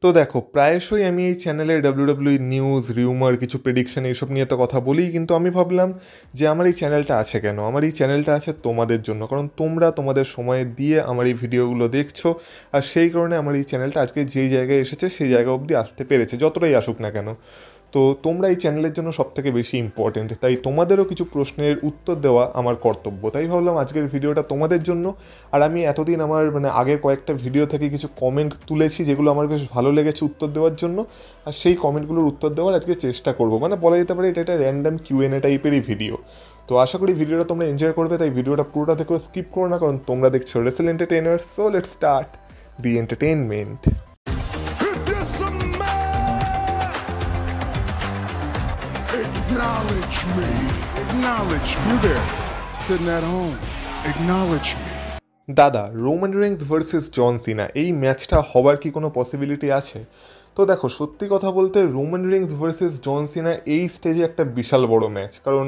তো দেখো, প্রায়শই আমি এই চ্যানেলে WWE নিউজ, রিউমার, কিছু প্রেডিকশন এইসব নিয়ে তো কথা বলি, কিন্তু আমি ভাবলাম যে আমার এই চ্যানেলটা আছে কেন? আমার এই চ্যানেলটা আছে তোমাদের জন্য, কারণ তোমরা তোমাদের সময় দিয়ে আমার এই ভিডিওগুলো দেখছো, আর সেই কারণে আমার এই চ্যানেলটা আজকে যেই জায়গায় এসেছে সেই জায়গা অবধি আসতে পেরেছে, যতটাই আসুক না কেন। তো তোমরা এই চ্যানেলের জন্য সবথেকে বেশি ইম্পর্টেন্ট, তাই তোমাদেরও কিছু প্রশ্নের উত্তর দেওয়া আমার কর্তব্য। তাই ভাবলাম আজকের ভিডিওটা তোমাদের জন্য। আর আমি এতদিন আমার আগের কয়েকটা ভিডিও থেকে কিছু কমেন্ট তুলেছি যেগুলো আমার বেশ ভালো লেগেছে উত্তর দেওয়ার জন্য, আর সেই কমেন্টগুলোর উত্তর দেওয়ার আজকে চেষ্টা করবো। বলা যেতে পারে এটা একটা র্যান্ডাম কিউএনএ টাইপেরই ভিডিও। তো আশা করি ভিডিওটা তোমরা এনজয় করবে, তাই ভিডিওটা পুরোটা থেকেও স্কিপ করো না, কারণ তোমরা দেখছো Rachel entertainer. So let's start the entertainment. Acknowledge me. Acknowledge me. You there, sitting at home. Acknowledge me. দাদা, রোমান রেইন্স ভার্সেস জন সিনা, এই ম্যাচটা হবার কি কোনো পসিবিলিটি আছে? তো দেখো, সত্যি কথা বলতে রোমান রেইন্স ভার্সেস জন সিনা এই স্টেজে একটা বিশাল বড় ম্যাচ। কারণ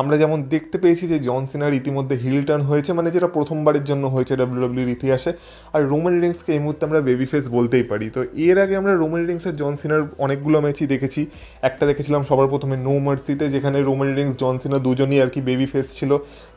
আমরা যেমন দেখতে পেয়েছি যে জন সিনার ইতিমধ্যে হিল টার্ন হয়েছে, যেটা প্রথমবারের জন্য হয়েছে ডাব্লিউডাব্লিউর ইতিহাসে। আর রোমান রেইন্সকে এই মুহূর্তে আমরা বেবি ফেস বলতেই পারি। তো এর আগে আমরা রোমান রেইন্সের জন সিনার অনেকগুলো ম্যাচই দেখেছি। একটা দেখেছিলাম সবার প্রথমে নো মার্সিতে, যেখানে রোমান রেইন্স, জন সিনা দুজনই আর কি বেবি ফেস ছিল।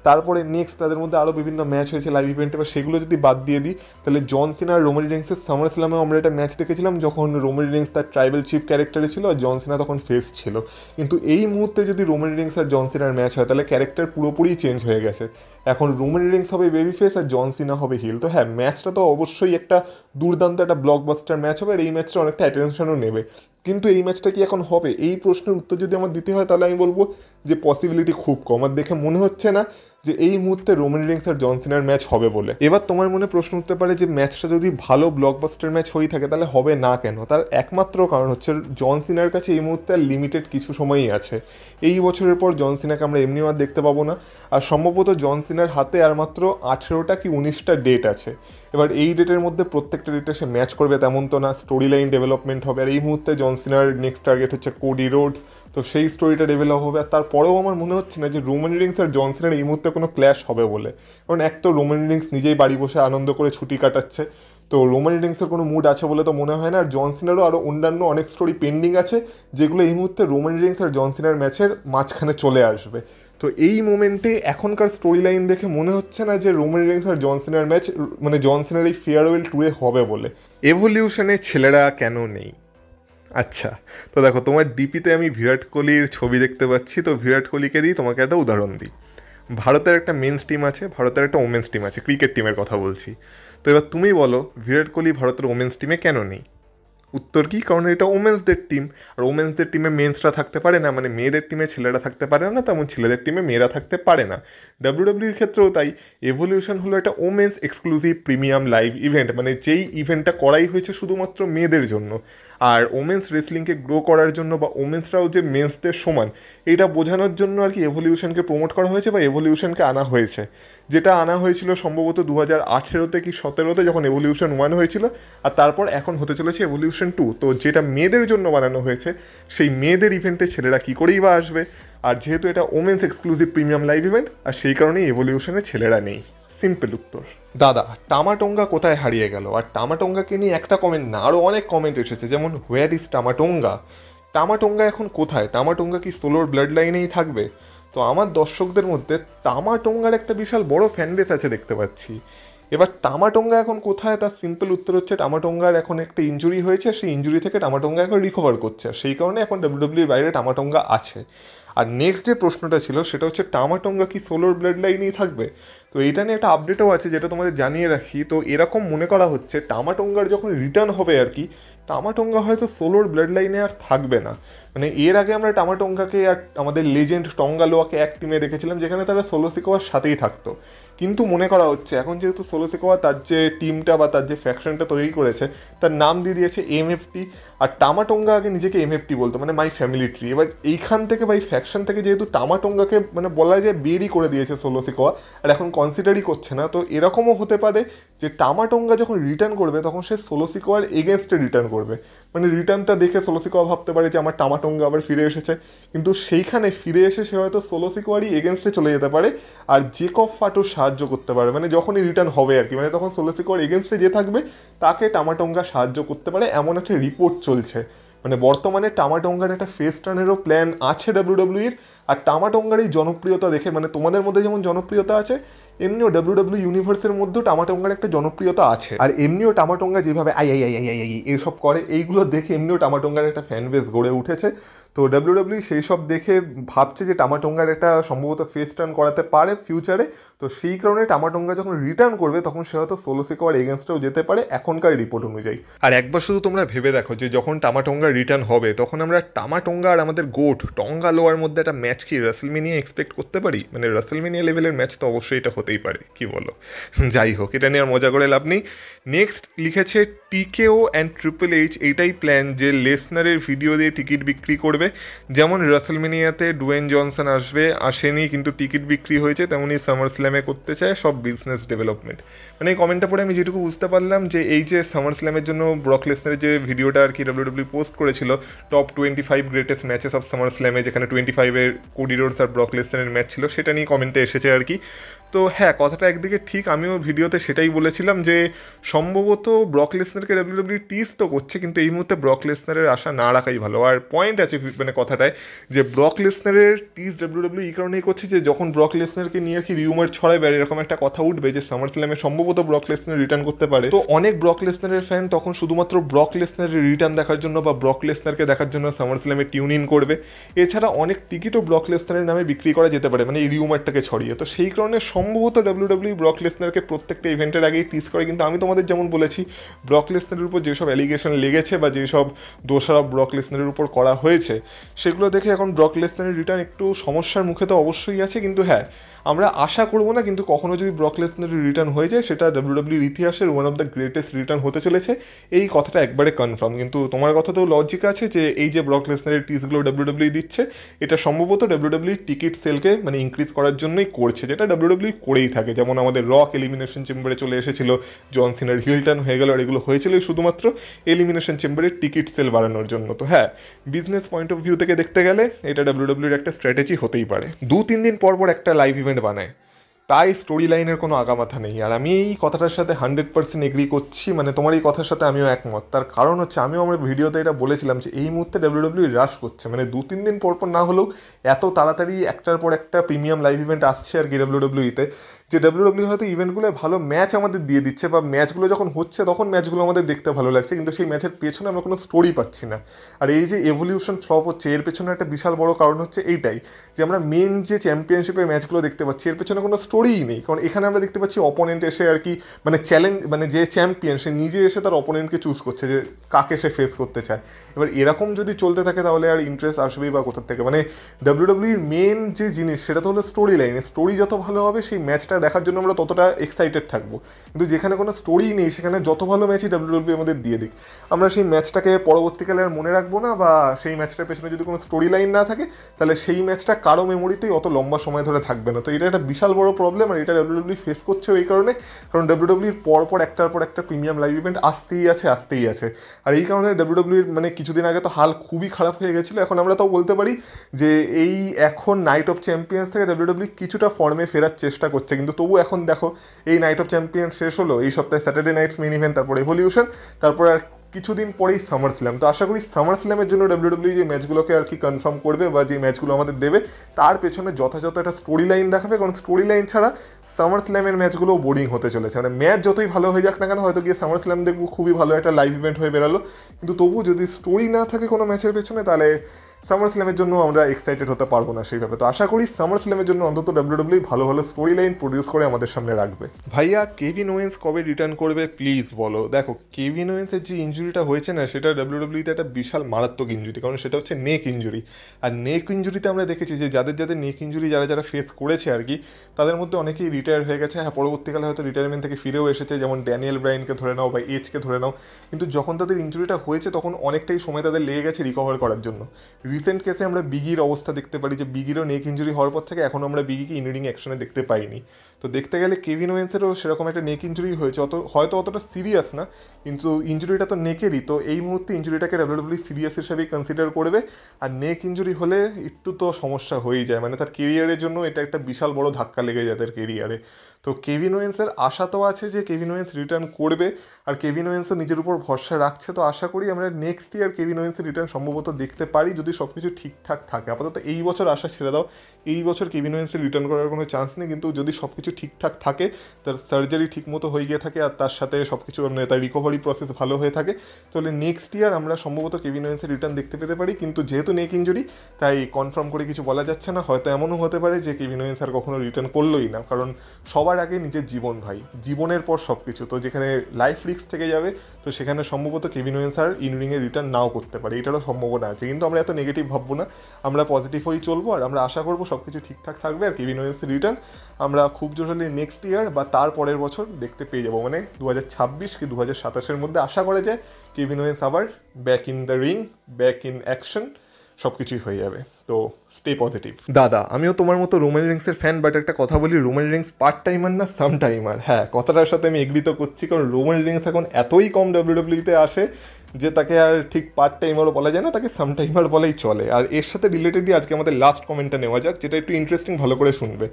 তারপরে নেক্সট তাদের মধ্যে আরও বিভিন্ন ম্যাচ হয়েছে লাইভ ইভেন্টে, বা সেগুলো যদি বাদ দিয়ে দিই তাহলে জন সিনা আর রোমান রেইন্সের সামার স্ল্যামেও আমরা একটা ম্যাচ দেখেছিলাম, যখন রোমান রেইন্স তার ট্রাইবাল চিফ ক্যারেক্টারে ছিল আর জন সিনা তখন ফেস ছিল। কিন্তু এই মুহূর্তে যদি রোমান রেইন্স আর জন সিনার ম্যাচ হয় তাহলে ক্যারেক্টার পুরোপুরি চেঞ্জ হয়ে গেছে। এখন রোমান রেইন্স হবে বেবি ফেস আর জন সিনা হবে হিল। তো হ্যাঁ, ম্যাচটা তো অবশ্যই একটা দুর্দান্ত একটা ব্লকবাস্টার ম্যাচ হবে, আর এই ম্যাচটা অনেকটা অ্যাটেনশনও নেবে। কিন্তু এই ম্যাচটা কি এখন হবে, এই প্রশ্নের উত্তর যদি আমার দিতে হয় তাহলে আমি বলবো যে পসিবিলিটি খুব কম। আর দেখে মনে হচ্ছে না যে এই মুহূর্তে রোমান রেইন্স আর জন সিনার ম্যাচ হবে বলে। এবার তোমার মনে প্রশ্ন উঠতে পারে যে ম্যাচটা যদি ভালো ব্লকবাস্টার ম্যাচ হয়ে থাকে তাহলে হবে না কেন? তার একমাত্র কারণ হচ্ছে জন সিনার কাছে এই মুহূর্তে লিমিটেড কিছু সময়ই আছে। এই বছরের পর জন সিনাকে আমরা এমনিও আর দেখতে পাবো না। আর সম্ভবত জন সিনার হাতে আর মাত্র 18টা কি 19টা ডেট আছে। এবার এই ডেটের মধ্যে প্রত্যেকটা ডেটে সে ম্যাচ করবে তেমন তো না, স্টোরি লাইন ডেভেলপমেন্ট হবে। আর এই মুহূর্তে জন সিনার নেক্সট টার্গেট হচ্ছে কোডি রোডস, তো সেই স্টোরিটা ডেভেলপ হবে। আর তারপরেও আমার মনে হচ্ছে না যে রোমান রিংস আর জন সিনার এই মুহূর্তে কোনো ক্ল্যাশ হবে বলে। কারণ এক তো রোমান রিংস নিজেই বাড়ি বসে আনন্দ করে ছুটি কাটাচ্ছে, তো রোমান রিংসের কোনো মুড আছে বলে তো মনে হয় না। আর জন সিনারও আরও অন্যান্য অনেক স্টোরি পেন্ডিং আছে, যেগুলো এই মুহূর্তে রোমান রিংস আর জন সিনার ম্যাচের মাঝখানে চলে আসবে। তো এই মোমেন্টে এখনকার স্টোরি লাইন দেখে মনে হচ্ছে না যে রোমান রিংস আর জন সিনার ম্যাচ জন সিনার এই ফেয়ারওয়েল ট্যুরে হবে বলে। এভলিউশনে ছেলেরা কেন নেই? আচ্ছা, তো দেখো, তোমার ডিপিতে আমি বিরাট কোহলির ছবি দেখতে পাচ্ছি। তো বিরাট কোহলিকে দিই তোমাকে একটা উদাহরণ দিই। ভারতের একটা মেন্স টিম আছে, ভারতের একটা ওমেন্স টিম আছে, ক্রিকেট টিমের কথা বলছি। তো এবার তুমি বলো বিরাট কোহলি ভারতের ওমেন্স টিমে কেন নেই? উত্তর কি? কারণ এটা ওমেন্সদের টিম, আর ওমেন্সদের টিমে মেন্সরা থাকতে পারে না, মেয়েদের টিমে ছেলেরা থাকতে পারে না, তেমন ছেলেদের টিমে মেয়েরা থাকতে পারে না। ডাব্লিউডাব্লিউর ক্ষেত্রেও তাই। এভলিউশন হলো একটা women's exclusive premium live event, যেই ইভেন্টটা করাই হয়েছে শুধুমাত্র মেয়েদের জন্য। আর ওমেন্স রেসলিংকে গ্রো করার জন্য, বা ওমেন্সরাও যে মেন্সদের সমান এটা বোঝানোর জন্য আর কি এভলিউশনকে প্রমোট করা হয়েছে, বা এভলিউশনকে আনা হয়েছে। যেটা আনা হয়েছিল সম্ভবত 2018-তে কি 2017-তে, যখন এভলিউশন 1 হয়েছিল, আর তারপর এখন হতে চলেছে এভলিউশন 2। তো যেটা মেয়েদের জন্য বানানো হয়েছে, সেই মেয়েদের ইভেন্টে ছেলেরা কী করেই বা আসবে? আর যেহেতু এটা women's exclusive premium live event, আর সেই কারণেই এভলিউশনে ছেলেরা নেই। সিম্পল উত্তর। দাদা, টামাটোঙ্গা কোথায় হারিয়ে গেল? আর টামাটোঙ্গাকে নিয়ে একটা কমেন্ট না, আরও অনেক কমেন্ট এসেছে, যেমন হোয়ার ইজ টামাটোঙ্গা? টামাটোঙ্গা এখন কোথায়? টামাটোঙ্গা কি সোলোর ব্লাড লাইনেই থাকবে? তো আমার দর্শকদের মধ্যে টামাটোঙ্গার একটা বিশাল বড় ফ্যান বেস আছে দেখতে পাচ্ছি। এবার টামাটোঙ্গা এখন কোথায়, তার সিম্পল উত্তর হচ্ছে টামাটোঙ্গার এখন একটা ইঞ্জুরি হয়েছে, সেই ইঞ্জুরি থেকে টামাটোঙ্গা এখন রিকভার করছে, সেই কারণে এখন ডাব্লিউডাব্লিউর বাইরে টামাটোঙ্গা আছে। আর নেক্সট যে প্রশ্নটা ছিল সেটা হচ্ছে টামাটোঙ্গা কি সোলোর ব্লাড লাইনেই থাকবে? তো এইটা নিয়ে একটা আপডেটও আছে যেটা তোমাদের জানিয়ে রাখি। তো এরকম মনে করা হচ্ছে টামাটোঙ্গার যখন রিটার্ন হবে আর কি, টামাটোঙ্গা হয়তো সোলোর ব্লাড লাইনে আর থাকবে না। এর আগে আমরা টামাটোঙ্গাকে আর আমাদের লেজেন্ড টঙ্গালোয়াকে এক টিমে দেখেছিলাম, যেখানে তারা সোলো সিকোয়ার সাথেই থাকতো। কিন্তু মনে করা হচ্ছে এখন যেহেতু সোলো সিকোয়া তার যে টিমটা বা তার যে ফ্যাকশনটা তৈরি করেছে তার নাম দিয়ে দিয়েছে এমএফটি, আর টামাটোঙ্গা আগে নিজেকে এমএফটি বলতো, মাই ফ্যামিলি ট্রি। এবার এইখান থেকে বা এই ফ্যাকশন থেকে যেহেতু টামাটোঙ্গাকে বলা যায় বেরই করে দিয়েছে সোলো সিকোয়া, আর এখন কনসিডারই করছে না। তো এরকমও হতে পারে যে টামাটোঙ্গা যখন রিটার্ন করবে তখন সে সোলো সিকোয়ার এগেনস্টে রিটার্ন করবে। রিটার্নটা দেখে সোলো সিকোয়া ভাবতে পারে যে আমার টামাটোঙ্গা আবার ফিরে এসেছে, কিন্তু সেইখানে ফিরে এসে সে হয়তো সোলো সিকোয়ারই এগেনস্টে চলে যেতে পারে। আর জেকব ফাটো শাহ সাহায্য করতে পারে, মানে যখনই রিটার্ন হবে আর কি, মানে তখন সোলো সিকোয়ার এগেনস্টে যে থাকবে তাকে টামাটোঙ্গা সাহায্য করতে পারে, এমন একটা রিপোর্ট চলছে। মানে বর্তমানে টামাটোঙ্গার একটা ফেস টার্নেরও প্ল্যান আছে ডাব্লিউডাব্লিউইর। আর টামাটোঙ্গার এই জনপ্রিয়তা দেখে, মানে তোমাদের মধ্যে যেমন জনপ্রিয়তা আছে, এমনিও ডাব্লিউডাব্লিউ ইউনিভার্সের মধ্যেও টামাটোঙ্গার একটা জনপ্রিয়তা আছে। আর এমনিও টামাটোঙ্গা যেভাবে I I I I I I এইসব করে, এইগুলো দেখে এমনিও টামাটোঙ্গার একটা ফ্যান বেস গড়ে উঠেছে। তো ডাব্লিউডাব্লিউ সেই সব দেখে ভাবছে যে টামাটোঙ্গার একটা সম্ভবত ফেস টার্ন করাতে পারে ফিউচারে। তো সেই কারণে টামাটোঙ্গা যখন রিটার্ন করবে তখন সে হয়তো সোলো সিকোয়ার এগেনস্টেও যেতে পারে এখনকার রিপোর্ট অনুযায়ী। আর একবার শুধু তোমরা ভেবে দেখো যে যখন টামাটোঙ্গা রিটার্ন হবে তখন আমরা টামাটোঙ্গা আর আমাদের গোট টঙ্গা লোয়ার মধ্যে একটা ম্যাচ কি রাসেলমেনিয়া এক্সপেক্ট করতে পারি? মানে রাসেলমেনিয়া লেভেলের ম্যাচ তো অবশ্যই এটা হতেই পারে, কি বলো? যাই হোক, এটা নিয়ে আর মজা করে লাভ নেই। নেক্সট লিখেছে টিকেও অ্যান্ড ট্রিপল এইচ এইটাই প্ল্যান যে লেসনারের ভিডিও দিয়ে টিকিট বিক্রি করবে। যেমন রাসেলমেনিয়াতে ডুয়েন জনসন আসেনি কিন্তু টিকিট বিক্রি হয়েছে, তেমনই সামার স্ল্যামে করতে চায় সব বিজনেস ডেভেলপমেন্ট। মানে এই কমেন্টটা পড়ে আমি যেটুকু বুঝতে পারলাম যে এই যে সামার স্ল্যামের জন্য ব্রক লেসনারের যে ভিডিওটা আর কি ডাব্লিউডাব্লিউ পোস্ট করেছিল, top 25 greatest matches of summer স্ল্যামে, যেখানে 25-এর কোডি রোডস আর ব্রক লেসনারের ম্যাচ ছিল, সেটা নিয়ে কমেন্টে এসেছে আর কি। তো হ্যাঁ, কথাটা একদিকে ঠিক, আমিও ভিডিওতে সেটাই বলেছিলাম যে সম্ভবত ব্রক লেসনারকে ডাব্লিউডাব্লিউ টিজ তো করছে, কিন্তু এই মুহূর্তে ব্রক লেসনারের আশা না রাখাই ভালো। আর পয়েন্ট আছে মানে কথাটায় যে ব্রক লেসনারের টিজ ডাব্লিউডাব্লিউ এই কারণেই করছে যে যখন ব্রক লেসনারকে নিয়ে কি রিউমার ছড়াবে আর এরকম একটা কথা উঠবে যে সামার স্ল্যামে সম্ভবত ব্রক লেসনার রিটার্ন করতে পারে, তো অনেক ব্রক লেসনারের ফ্যান তখন শুধুমাত্র ব্রক লেসনারের রিটার্ন দেখার জন্য বা ব্রক লেসনারকে দেখার জন্য সামার স্ল্যামে টিউন ইন করবে। এছাড়া অনেক টিকিটও ব্রক লেসনারের নামে বিক্রি করা যেতে পারে, মানে এই রিউমারটাকে ছড়িয়ে। তো সেই কারণে সম্ভবত ডাব্লিউডাব্লিউ ব্রক লেসনারকে প্রত্যেকটা ইভেন্টের আগেই টিজ করে। কিন্তু আমি তোমাদের যেমন বলেছি, ব্রক লেসনারের উপর যেসব অ্যালিগেশন লেগেছে বা যেসব দোষারোপ ব্রক লেসনারের উপর করা হয়েছে, সেগুলো দেখে এখন ব্রক লেসনারের রিটার্ন একটু সমস্যার মুখে তো অবশ্যই আছে। কিন্তু হ্যাঁ, আমরা আশা করবো না, কিন্তু কখনো যদি ব্রক লেসনারের রিটার্ন হয়ে যায় সেটা ডাব্লিউডাব্লিউর ইতিহাসের one of the greatest return হতে চলেছে, এই কথাটা একবারে কনফার্ম। কিন্তু তোমার কথাতেও লজিক আছে যে এই যে ব্রক লেসনারের টিজগুলো ডাব্লিউডাব্লিউ দিচ্ছে, এটা সম্ভবত ডাব্লিউডাব্লিউ টিকিট সেলকে মানে ইনক্রিজ করার জন্যই করছে, যেটা ডাব্লিউডাব্লিউ করেই থাকে। যেমন আমাদের রক এলিমিনেশন চেম্বারে চলে এসেছিল, জন সিনার হিল টার্ন হয়ে গেল, আর এগুলো হয়েছিল শুধুমাত্র এলিমিনেশন চেম্বারের টিকিট সেল বাড়ানোর জন্য। তো হ্যাঁ, বিজনেস পয়েন্ট অফ ভিউ থেকে দেখতে গেলে এটা ডাব্লিউডাব্লিউর একটা স্ট্র্যাটেজি হতেই পারে। 2-3 দিন পর একটা লাইভ ইভেন্ট বানায়, তাই স্টোরি লাইনের কোনো আগামাথা নেই। আর আমি এই কথাটার সাথে 100% এগ্রি করছি, মানে তোমার এই কথার সাথে আমিও একমত। তার কারণ হচ্ছে, আমিও আমার ভিডিওতে এটা বলেছিলাম যে এই মুহূর্তে ডাব্লিউডাব্লিউ রাশ করছে, মানে 2-3 দিন পর না হলেও এত তাড়াতাড়ি একটার পর একটা প্রিমিয়াম লাইভ ইভেন্ট আসছে আর কি ডাব্লিউডাব্লিউতে, যে ডাব্লিউডাব্লিউ হয়তো ইভেন্টগুলো ভালো ম্যাচ আমাদের দিয়ে দিচ্ছে, বা ম্যাচগুলো যখন হচ্ছে তখন ম্যাচগুলো আমাদের দেখতে ভালো লাগছে, কিন্তু সেই ম্যাচের পেছনে আমরা কোনো স্টোরি পাচ্ছি না। আর এই যে এভলিউশন ফ্লপ হচ্ছে, এর পেছনে একটা বিশাল বড় কারণ হচ্ছে এইটাই, যে আমরা মেন যে চ্যাম্পিয়নশিপের ম্যাচগুলো দেখতে পাচ্ছি এর পেছনে কোনো স্টোরিই নেই। কারণ এখানে আমরা দেখতে পাচ্ছি অপোনেন্ট এসে আর কি মানে চ্যালেঞ্জ, মানে যে চ্যাম্পিয়ন সে নিজে এসে তার অপোনেন্টকে চুজ করছে যে কাকে সে ফেস করতে চায়। এবার এরকম যদি চলতে থাকে তাহলে আর ইন্টারেস্ট আসবেই বা কোথার থেকে? মানে ডাব্লিউডাব্লিউর মেন যে জিনিস সেটা তো হলো স্টোরি লাইন। স্টোরি যত ভালো হবে সেই ম্যাচটা দেখার জন্য আমরা ততটা এক্সাইটেড থাকবো। কিন্তু যেখানে কোনো স্টোরি নেই সেখানে যত ভালো ম্যাচই ডাব্লিউডাব্লিউ আমাদের দিয়ে দিক, আমরা সেই ম্যাচটাকে পরবর্তীকালে আর মনে রাখবো না, বা সেই ম্যাচটার পেছনে যদি কোনো স্টোরি লাইন না থাকে তাহলে সেই ম্যাচটা কারো মেমোরিতেই অত লম্বা সময় ধরে থাকবে না। তো এটা একটা বিশাল বড় প্রবলেম, আর এটা ডাব্লিউডাব্লিউ ফেস করছে এই কারণে, কারণ ডাব্লিউডাব্লিউর পর একটার পর একটা প্রিমিয়াম লাইভ ইভেন্ট আসতেই আছে। আর এই কারণে ডাব্লিউডাব্লিউর মানে কিছুদিন আগে তো হাল খুবই খারাপ হয়ে গেছিলো। এখন আমরা তাও বলতে পারি যে এই এখন নাইট অফ চ্যাম্পিয়ন্স থেকে ডাব্লিউডাব্লিউ কিছুটা ফর্মে ফেরার চেষ্টা করছে, কিন্তু তবু এখন দেখো এই নাইট অফ চ্যাম্পিয়ন শেষ হলো, এই সপ্তাহে স্যাটারডে নাইটস মেইন ইভেন্ট, তারপর এভলিউশন, তারপর আর কিছুদিন পরেই সামার স্ল্যাম। তো আশা করি সামার স্ল্যামের জন্য ডাব্লিউডাব্লিউ যে ম্যাচগুলোকে আর কি কনফার্ম করবে বা যে ম্যাচগুলো আমাদের দেবে তার পেছনে যথাযথ একটা স্টোরি লাইন দেখাবে, কারণ স্টোরি লাইন ছাড়া সামার স্ল্যামের ম্যাচগুলো বোরিং হতে চলেছে। মানে ম্যাচ যতই ভালো হয়ে যাক না কেন, হয়তো গিয়ে সামার স্ল্যাম দেখবো খুবই ভালো একটা লাইভ ইভেন্ট হয়ে বেরালো, কিন্তু তবু যদি স্টোরি না থাকে কোনো ম্যাচের পেছনে তাহলে সামার স্ল্যামের জন্য আমরা এক্সাইটেড হতে পারবো না সেইভাবে। তো আশা করি সামার স্ল্যামের জন্য অন্তত ডাব্লিউডাব্লিউ ভালো ভালো স্টোরি লাইন প্রডিউস করে আমাদের সামনে রাখবে। ভাইয়া কেভিন ওয়েন্স কবে রিটার্ন করবে প্লিজ বলো। দেখো, কেভিন ওয়েন্সের যে ইঞ্জুরিটা হয়েছে না, সেটা ডাব্লিউডাব্লিউতে একটা বিশাল মারাত্মক ইঞ্জুরি, কারণ সেটা হচ্ছে নেক ইঞ্জুরি। আর নেক ইঞ্জুরিতে আমরা দেখেছি যে যাদের নেক ইঞ্জুরি যারা ফেস করেছে আর কি, তাদের মধ্যে অনেকেই রিটায়ার হয়ে গেছে। হ্যাঁ, পরবর্তীকালে হয়তো রিটায়ারমেন্ট থেকে ফিরেও এসেছে, যেমন ড্যানিয়েল ব্রায়ানকে ধরে নাও বা এজকে ধরে নাও, কিন্তু যখন তাদের ইঞ্জুরিটা হয়েছে তখন অনেকটাই সময় তাদের লেগে গেছে রিকভার করার জন্য। রিসেন্ট কেসে আমরা বিগির অবস্থা দেখতে পারি যে বিগিরও নেক ইঞ্জুরি হওয়ার পর থেকে এখনও আমরা বিগিকে ইনরিং অ্যাকশনে দেখতে পাইনি। তো দেখতে গেলে কেভিন ওয়েন্সেরও সেরকম একটা নেক ইঞ্জুরি হয়েছে, হয়তো অতটা সিরিয়াস না, কিন্তু ইঞ্জুরিটা তো নেকেরই। তো এই মুহূর্তে ইঞ্জুরিটাকে ডাব্লিউডাব্লিউ সিরিয়াস হিসাবেই কনসিডার করবে। আর নেক ইঞ্জুরি হলে একটু তো সমস্যা হয়েই যায়, মানে তার কেরিয়ারের জন্য এটা একটা বিশাল বড় ধাক্কা লেগে যায় তার কেরিয়ারে। তো কেভিন ওয়েন্সের আশা তো আছে যে কেভিন ওয়েন্স রিটার্ন করবে, আর কেভিন ওয়েন্সও নিজের উপর ভরসা রাখছে। তো আশা করি আমরা নেক্সট ইয়ার কেভিন ওয়েন্সের রিটার্ন সম্ভবত দেখতে পারি, যদি সব কিছু ঠিকঠাক থাকে। আপাতত এই বছর আশা ছেড়ে দাও, এই বছর কেভিন ওয়েন্সের রিটার্ন করার কোনো চান্স নেই, কিন্তু যদি সব কিছু ঠিকঠাক থাকে, তার সার্জারি ঠিকমতো হয়ে গিয়ে থাকে, আর তার সাথে সব কিছু মানে তার রিকভারি প্রসেস ভালো হয়ে থাকে, তাহলে নেক্সট ইয়ার আমরা সম্ভবত কেভিন ওয়েন্সের রিটার্ন দেখতে পেতে পারি। কিন্তু যেহেতু নেক ইঞ্জুরি, তাই কনফার্ম করে কিছু বলা যাচ্ছে না। হয়তো এমনও হতে পারে যে কেভিন ওয়েন্স আর কখনো রিটার্ন করলোই না, কারণ সবার আগে নিজের জীবন ভাই, জীবনের পর সব কিছু। তো যেখানে লাইফ রিস্ক থেকে যাবে, তো সেখানে সম্ভবত কেভিন ওয়েন্স আর ইনরিংয়ে রিটার্ন নাও করতে পারে, এটারও সম্ভাবনা আছে। কিন্তু আমরা এত নেগেটিভ ভাববো না, আমরা পজিটিভ হয়েই চলবো, আর আমরা আশা করবো সব কিছু ঠিকঠাক থাকবে, আর কেভিন ওয়েন্সের রিটার্ন আমরা খুব জোরালি নেক্সট ইয়ার বা তার পরের বছর দেখতে পেয়ে যাবো, মানে 2026 কি 2027-এর মধ্যে আশা করা যায় কেভিন ওয়েন্স আবার back in the ring, back in action, সব কিছুই হয়ে যাবে। তো স্টে পজিটিভ। দাদা, আমিও তোমার মতো রোমান রিংসের ফ্যান, বাট একটা কথা বলি, রোমান রিংস পার্ট টাইমার না সাম টাইমার। হ্যাঁ, কথাটার সাথে আমি এগ্রি তো করছি, কারণ রোমান রিংস এখন এতই কম ডাব্লিউডাব্লিউতে আসে যে তাকে আর ঠিক পার্ট টাইমারও বলা যায় না, তাকে সাম টাইমার বলেই চলে। আর এর সাথে রিলেটেডই আজকে আমাদের লাস্ট কমেন্টটা নেওয়া যাক, যেটা একটু ইন্টারেস্টিং, ভালো করে শুনবে।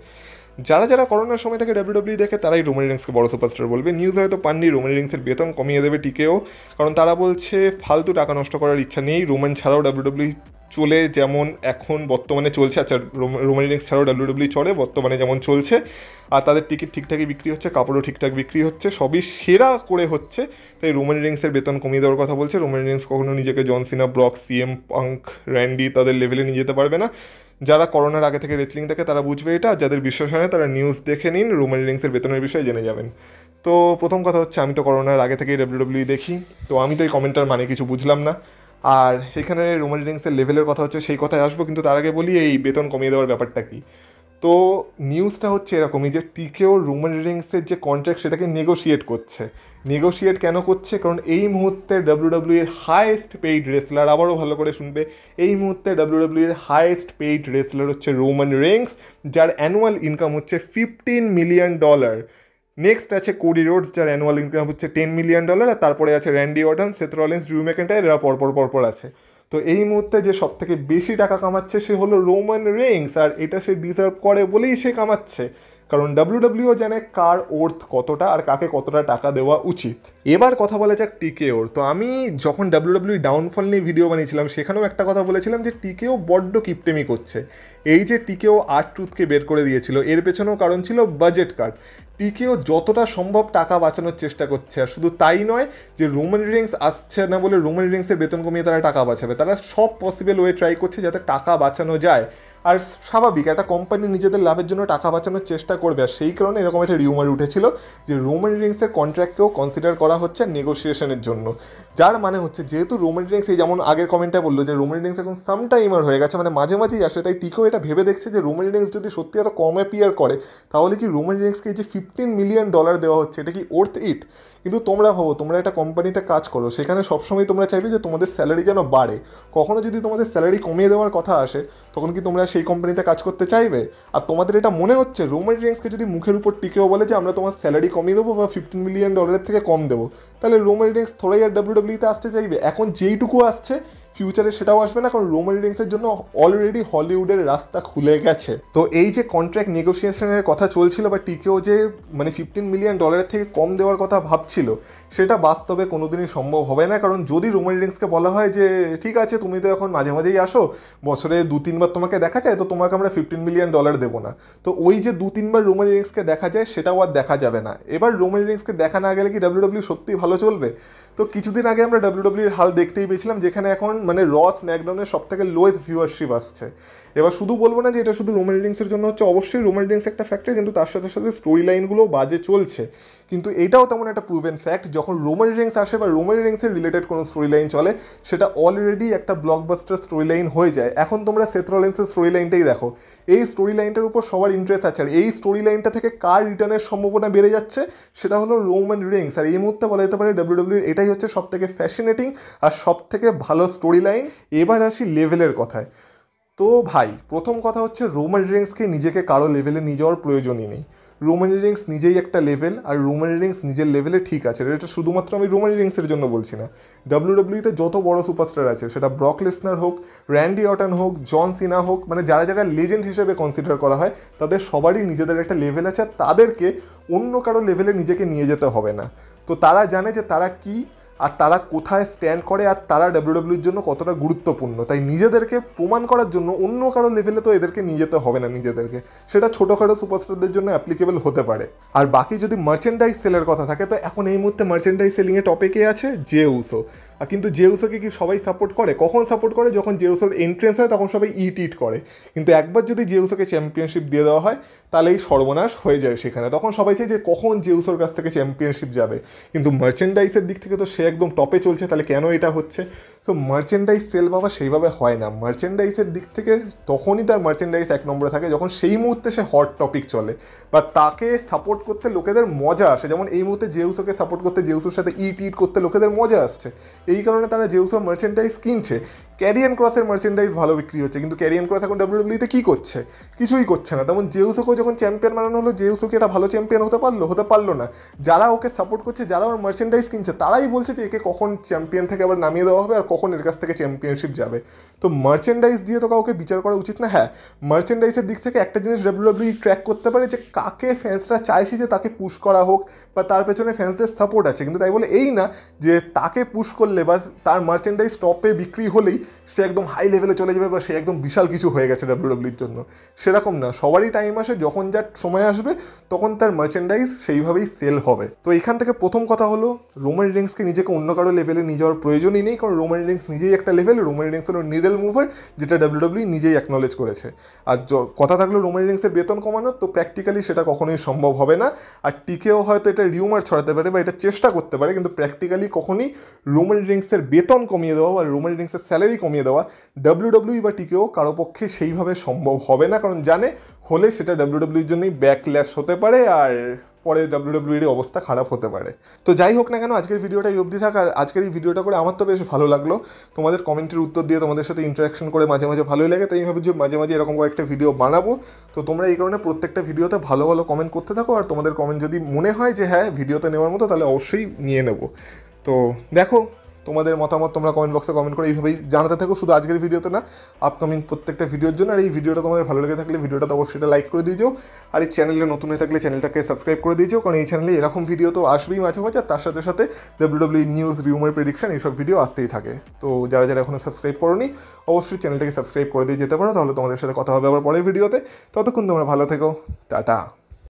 যারা যারা করোনার সময় থেকে ডাব্লিউডাব্লিউ দেখে, তারাই রোমান রিংসকে বড় সুপারস্টার বলবে। নিউজ হয়তো পাননি, রোমান রিংসের বেতন কমিয়ে দেবে টিকেও, কারণ তারা বলছে ফালতু টাকা নষ্ট করার ইচ্ছা নেই। রোমান ছাড়াও ডাব্লিউডাব্লিউ চলে যেমন এখন বর্তমানে চলছে, আচ্ছা রোমান রিংস ছাড়াও ডাব্লিউডাব্লিউ চলে বর্তমানে যেমন চলছে, আর তাদের টিকিট ঠিকঠাকই বিক্রি হচ্ছে, কাপড়ও ঠিকঠাক বিক্রি হচ্ছে, সবই সেরা করে হচ্ছে। তাই রোমান রিংসের বেতন কমিয়ে দেওয়ার কথা বলছে। রোমান রিংস কখনো নিজেকে জন সিনা, ব্রক, সিএম পাঙ্ক, র্যান্ডি তাদের লেভেলে নিয়ে যেতে পারবে না। যারা করোনার আগে থেকে রেসলিং দেখে তারা বুঝবে এটা, যাদের বিশ্বাস হয় না তারা নিউজ দেখে নিন, রোমান রিংসের বেতনের বিষয়ে জেনে যাবেন। তো প্রথম কথা হচ্ছে, আমি তো করোনার আগে থেকেই ডাব্লিউডাব্লিউ দেখি, তো আমি তো এই কমেন্টার মানে কিছু বুঝলাম না। আর এখানে রোমান রিংসের লেভেলের কথা হচ্ছে, সেই কথায় আসবো, কিন্তু তার আগে বলি এই বেতন কমিয়ে দেওয়ার ব্যাপারটা কি। তো নিউজটা হচ্ছে এরকমই যে টিকেও রোমান রিংসের যে কন্ট্রাক্ট সেটাকে নেগোশিয়েট করছে। নেগোশিয়েট কেন করছে? কারণ এই মুহূর্তে ডাব্লিউডাব্লিউ এর হাইয়েস্ট পেইড রেসলার, আবারও ভালো করে শুনবে, এই মুহূর্তে ডাব্লিউডাব্লিউ এর হাইয়েস্ট পেইড রেসলার হচ্ছে রোমান রিংস, যার অ্যানুয়াল ইনকাম হচ্ছে $15 মিলিয়ন। নেক্সট আছে কোডি রোডস, যার অ্যানুয়াল ইনকাম হচ্ছে $10 মিলিয়ন, আর তারপরে আছে Randy Orton, Seth Rollins, Drew McIntyre, এরা পরপর আছে। তো এই মুহূর্তে যে সব থেকে বেশি টাকা কামাচ্ছে সে হলো রোমান রিংস, আর এটা সে ডিজার্ভ করে বলেই সে কামাচ্ছে, কারণ ডাব্লিউডাব্লিউ জানে কার ওর্থ কতটা আর কাকে কতটা টাকা দেওয়া উচিত। এবার কথা বলা যাক টিকেওর। তো আমি যখন ডাব্লিউডাব্লিউ ডাউনফল নিয়ে ভিডিও বানিয়েছিলাম, সেখানেও একটা কথা বলেছিলাম যে টিকেও বড্ড কিপটেমি করছে। এই যে টিকেও R-Truthকে বের করে দিয়েছিল, এর পেছনেও কারণ ছিল বাজেট কাট। টিকেও যতটা সম্ভব টাকা বাঁচানোর চেষ্টা করছে, আর শুধু তাই নয় যে রোমান রিংস আসছে না বলে রোমান রিংসের বেতন কমিয়ে তারা টাকা বাঁচাবে, তারা সব পসিবল ওয়ে ট্রাই করছে যাতে টাকা বাঁচানো যায়। আর স্বাভাবিক, একটা কোম্পানি নিজেদের লাভের জন্য টাকা বাঁচানোর চেষ্টা করবে, আর সেই কারণে এরকম একটা রিউমার উঠেছিল যে রোমান রিংসের কন্ট্রাক্টকেও কনসিডার করা হচ্ছে নেগোসিয়েশনের জন্য। যার মানে হচ্ছে, যেহেতু রোমান রিংস, এই যেমন আগের কমেন্টটা বললো যে রোমান রিংস এখন সাম টাইমার হয়ে গেছে, মানে মাঝে মাঝেই আসে, তাই টিকেও এটা ভেবে দেখছে যে রোমান রিংস যদি সত্যি এত কম অ্যাপিয়ার করে, তাহলে কি রোমান রিংসকে যে $15 মিলিয়ন দেওয়া হচ্ছে, এটা কি ওর্থ ইট? কিন্তু তোমরা ভাবো, তোমরা একটা কোম্পানিতে কাজ করো, সেখানে সবসময় তোমরা চাইবে যে তোমাদের স্যালারি যেন বাড়ে। কখনো যদি তোমাদের স্যালারি কমিয়ে দেওয়ার কথা আসে, তখন কি তোমরা সেই কোম্পানিতে কাজ করতে চাইবে? আর তোমাদের এটা মনে হচ্ছে রোমান রিংসকে যদি মুখের উপর টিকেও বলে যে আমরা তোমার স্যালারি কমিয়ে দেবো বা $15 মিলিয়ন থেকে কম দেবো, তাহলে রোমান রিংস থোড়াই আর ডাব্লিউডাব্লিউতে আসতে চাইবে? এখন যেইটুকু আসছে, ফিউচারে সেটাও আসবে না, কারণ রোমান রিংসের জন্য অলরেডি হলিউডের রাস্তা খুলে গেছে। তো এই যে কন্ট্রাক্ট নেগোসিয়েশনের কথা চলছিল, বা টিকেও যে মানে $15 মিলিয়ন থেকে কম দেওয়ার কথা ভাবছিল, সেটা বাস্তবে কোনোদিনই সম্ভব হবে না। কারণ যদি রোমান রিংসকে বলা হয় যে ঠিক আছে, তুমি তো এখন মাঝে মাঝেই আসো, বছরে 2-3 বার তোমাকে দেখা যায়, তো তোমাকে আমরা $15 মিলিয়ন দেবো না, তো ওই যে 2-3 বার রোমান রিংসকে দেখা যায়, সেটাও আর দেখা যাবে না। এবার রোমান রিংসকে দেখা না গেলে কি ডাব্লিউডাব্লিউ সত্যিই ভালো চলবে? তো কিছুদিন আগে আমরা ডাব্লিউডাব্লিউর হাল দেখতেই পেয়েছিলাম, যেখানে এখন মানে স্ম্যাকডাউনের সব থেকে লোয়েস্ট ভিউয়ারশিপ আসছে। এবার শুধু বলবো না যে এটা শুধু রোমান রিংসের জন্য হচ্ছে, অবশ্যই রোমান রিংস একটা ফ্যাক্টর, কিন্তু তার সাথে সাথে স্টোরি লাইনগুলোও বাজে চলছে। কিন্তু এটাও তেমন একটা প্রুভেন ফ্যাক্ট, যখন রোমান রিংস আসে বা রোমান রিংসের রিলেটেড কোনো স্টোরি লাইন চলে, সেটা অলরেডি একটা ব্লকবাস্টার স্টোরি লাইন হয়ে যায়। এখন তোমরা সেথ রলিন্সের স্টোরি লাইনটাই দেখো, এই স্টোরি লাইনটার উপর সবার ইন্টারেস্ট আছে, আর এই স্টোরি লাইনটা থেকে কার রিটার্নের সম্ভাবনা বেড়ে যাচ্ছে, সেটা হলো রোমান রিংস। আর এই মুহূর্তে বলা যেতে পারে ডাব্লিউডাব্লিউ এটাই হচ্ছে সব থেকে ফ্যাসিনেটিং আর সব থেকে ভালো স্টোরি লাইন। এবার আসি লেভেলের কথায়। তো ভাই, প্রথম কথা হচ্ছে রোমান রিংসকে নিজেকে কারো লেভেলে নিয়ে যাওয়ার প্রয়োজনই নেই। রোমান রিংস নিজেই একটা লেভেল, আর রোমান রিংস নিজের লেভেলে ঠিক আছে। এটা শুধুমাত্র আমি রোমান রিংসের জন্য বলছি না, ডাব্লিউডাব্লিউতে যত বড় সুপারস্টার আছে, সেটা ব্রক লেসনার হোক, র্যান্ডি অর্টন হোক, জন সিনা হোক, মানে যারা যারা লেজেন্ড হিসেবে কনসিডার করা হয়, তাদের সবারই নিজেদের একটা লেভেল আছে, আর তাদেরকে অন্য কারো লেভেলে নিজেকে নিয়ে যেতে হবে না। তো তারা জানে যে তারা কি আর তারা কোথায় স্ট্যান্ড করে, আর তারা ডাব্লিউডাব্লিউর জন্য কতটা গুরুত্বপূর্ণ। তাই নিজেদেরকে প্রমাণ করার জন্য অন্য কারো লেভেলে তো এদেরকে নিয়ে যেতে হবে না নিজেদেরকে। সেটা ছোটোখাটো সুপারস্টারদের জন্য অ্যাপ্লিকেবল হতে পারে। আর বাকি যদি মার্চেন্ডাইজ সেলের কথা থাকে, তো এখন এই মুহূর্তে মার্চেন্ডাইজ সেলিংয়ে টপে কে আছে? J Uso. আর কিন্তু জে উসোকে কি সবাই সাপোর্ট করে? কখন সাপোর্ট করে? যখন জে উসোর এন্ট্রেন্স হয় তখন সবাই ইট করে। কিন্তু একবার যদি জে উসোকে চ্যাম্পিয়নশিপ দিয়ে দেওয়া হয়, তাহলে এই সর্বনাশ হয়ে যায় সেখানে। তখন সবাই চাই যে কখন জে উসোর কাছ থেকে চ্যাম্পিয়নশিপ যাবে। কিন্তু মার্চেন্ডাইজের দিক থেকে তো সে একদম টপে চলছে, তাহলে কেন এটা হচ্ছে? তো মার্চেন্ডাইজ সেল বাবা সেইভাবে হয় না। মার্চেন্ডাইজের দিক থেকে তখনই তার মার্চেন্ডাইজ এক নম্বরে থাকে যখন সেই মুহূর্তে সে হট টপিক চলে, বা তাকে সাপোর্ট করতে লোকেদের মজা আসে। যেমন এই মুহূর্তে জেউসোকে সাপোর্ট করতে, জেউসোর সাথে ইট করতে লোকেদের মজা আসছে, এই কারণে তারা জেউসোর মার্চেন্ডাইজ কিনছে। ক্যারিয়ান ক্রসের মার্চেন্ডাইজ ভালো বিক্রি হচ্ছে, কিন্তু ক্যারিয়ান ক্রস এখন ডাব্লিউডাব্লিউতে কী করছে? কিছুই করছে না। তেমন জেউসোকেও যখন চ্যাম্পিয়ন বানানো হলো, জেউসো কি এটা ভালো চ্যাম্পিয়ন হতে পারলো না। যারা ওকে সাপোর্ট করছে, যারা ওর মার্চেন্ডাইজ কিনছে, তারাই বলছে যে একে কখন চ্যাম্পিয়ন থেকে আবার নামিয়ে দেওয়া হবে, আর কখন এর কাছ থেকে চ্যাম্পিয়নশিপ যাবে। তো মার্চেন্ডাইজ দিয়ে তো কাউকে বিচার করা উচিত না। হ্যাঁ, মার্চেন্ডাইজের দিক থেকে একটা জিনিস ডাব্লিউডাব্লিউ ট্র্যাক করতে পারে, যে কাকে ফ্যান্সরা চাইছে যে তাকে পুশ করা হোক, বা তার পেছনে ফ্যান্সদের সাপোর্ট আছে। কিন্তু তাই বলে এই না যে তাকে পুশ করলে বা তার মার্চেন্ডাইজ টপে বিক্রি হলেই সে একদম হাই লেভেলে চলে যাবে, বা সে একদম বিশাল কিছু হয়ে গেছে ডাব্লিউডাব্লিউর জন্য। সেরকম না, সবারই টাইম আসে, যখন যার সময় আসবে তখন তার মার্চেন্ডাইজ সেইভাবেই সেল হবে। তো এখান থেকে প্রথম কথা হলো, রোমান রিংসকে নিজেকে অন্য কারো লেভেলে নিয়ে যাওয়ার প্রয়োজনই নেই, কারণ রোমান রিংস নিজেই একটা লেভেল। রোমান রিংস হলো নিডল মুভার, যেটা ডাব্লিউডাব্লিউ নিজেই অ্যাকনলেজ করেছে। আর কথা থাকলো রোমান রিংসের বেতন কমানো, তো প্র্যাকটিক্যালি সেটা কখনোই সম্ভব হবে না। আর টিকেও হয়তো এটা রিউমার ছড়াতে পারে বা এটা চেষ্টা করতে পারে, কিন্তু প্র্যাকটিক্যালি কখনোই রোমান রিংসের বেতন কমিয়ে দেওয়া বা রোমান রিংসের স্যালারি কমিয়ে দেওয়া ডাব্লিউডাব্লিউ বা টিকেও কারো পক্ষে সেইভাবে সম্ভব হবে না, কারণ জানে হলে সেটা ডাব্লিউডাব্লিউর জন্যই ব্যাকল্যাশ হতে পারে, আর পরে ডাব্লিউডাব্লিউর অবস্থা খারাপ হতে পারে। তো যাই হোক না কেন, আজকের ভিডিওটা এই অবধি থাক। আর আজকের এই ভিডিওটা করে আমার তো বেশ ভালো লাগলো, তোমাদের কমেন্টের উত্তর দিয়ে তোমাদের সাথে ইন্টারাকশন করে মাঝে মাঝে ভালোই লাগে। তাই আমি ভাবছি মাঝে মাঝে এরকম কয়েকটা ভিডিও বানাবো। তো তোমরা এই কারণে প্রত্যেকটা ভিডিওতে ভালো ভালো কমেন্ট করতে থাকো, আর তোমাদের কমেন্ট যদি মনে হয় যে হ্যাঁ ভিডিওতে নেওয়ার মতো, তাহলে অবশ্যই নিয়ে নেব। তো দেখো, তোমাদের মতামত তোমরা কমেন্ট বক্সে কমেন্ট করে এইভাবেই জানাতে থাকো, শুধু আজকের ভিডিওতে না, আপকামিং প্রত্যেকটা ভিডিওর জন্য। আর এই ভিডিওটা তোমাদের ভালো লেগে থাকলে ভিডিওটা তো অবশ্যই লাইক করে দিয়েছো, আর এই চ্যানেলে নতুন হয়ে থাকলে চ্যানেলটাকে সাবস্ক্রাইব করে দিয়েছো, কারণ এই চ্যানেলে এরকম ভিডিও তো আসবেই মাঝে মাঝে, আর তার সাথে সাথে ডাব্লিউডাব্লিউ নিউজ, রিউমার, প্রেডিকশন এইসব ভিডিও আসতেই থাকে। তো যারা যারা এখনও সাবস্ক্রাইব করোনি, অবশ্যই চ্যানেলটাকে সাবস্ক্রাইব করে দিয়ে যেতে পারো, তাহলে তোমাদের সাথে কথা হবে আবার পরের ভিডিওতে। ততক্ষণ তোমরা ভালো থেকো, টাটা।